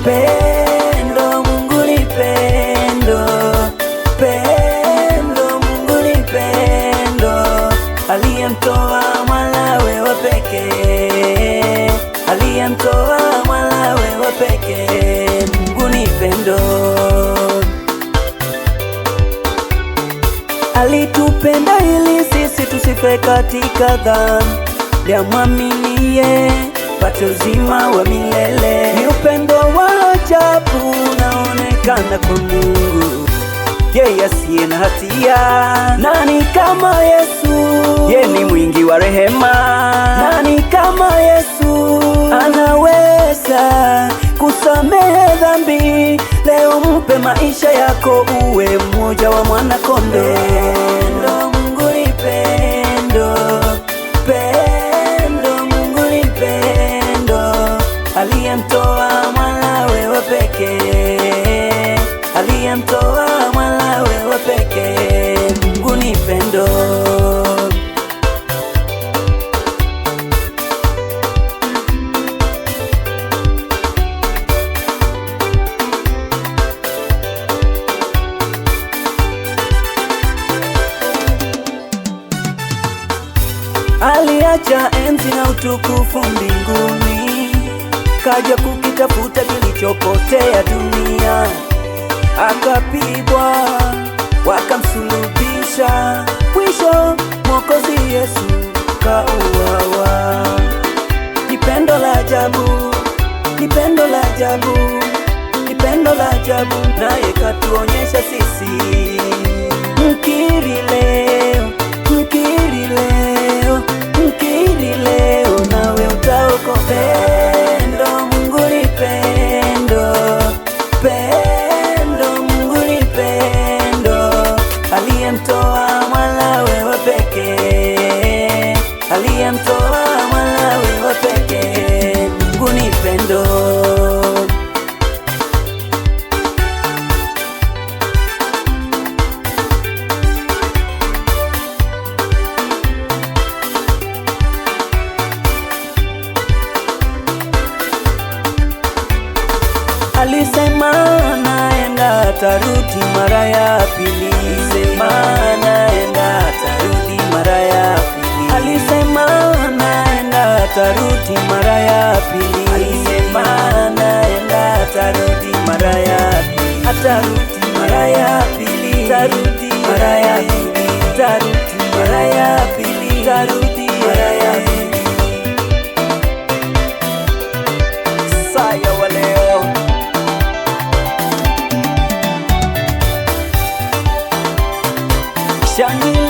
Pendo, Mungu ni pendo, pendo, Mungu ni pendo, aliyemtoa mwanawe wa pekee, aliyemtoa mwanawe wa pekee. Mungu ni pendo, alitupenda ili sisi tusife katika dhambi, amwaminie pate uzima wa milele. Ni upendo wa ajabu unaonekana kwa Mungu, yeye asiye na hatia. Nani kama Yesu? Yeye ni mwingi wa rehema. Nani kama Yesu? Anaweza kusamehe dhambi. Leo mpe maisha yako, uwe mmoja wa mwana-kondoo. Pendo, Mungu ni pendo, pendo, Mungu ni pendo, aliyemtoa mwanawe wa pekee, aliyemtoa mwanawe wa pekee. Mungu ni pendo. Aliacha enzi na utukufu mbinguni, kaja kukitafuta kilichopotea dunia. Akapigwa, wakamsulubisha, mwisho Mwokozi Yesu kauawa. Ni pendo la ajabu, ni pendo la ajabu, ni pendo la ajabu, naye katuonyesha sisi. Mkiri leo, mkiri leo, mkiri leo, nawe utaokoka. Pendo, Mungu ni pendo, pendo, Mungu ni pendo, aliyemtoa mwanawe wa pekee, aliyemtoa mwanawe wa pekee. Mungu ni pendo. Alisema naenda atarudi mara ya pili. Alisema naenda atarudi mara ya pili. Alisema naenda atarudi mara ya pili. Alisema naenda atarudi mara ya pili. Atarudi mara ya pili. Atarudi mara ya pili. Atarudi mara ya pili. Atarudi mara ya pili. Saya wa leo. Shangilia.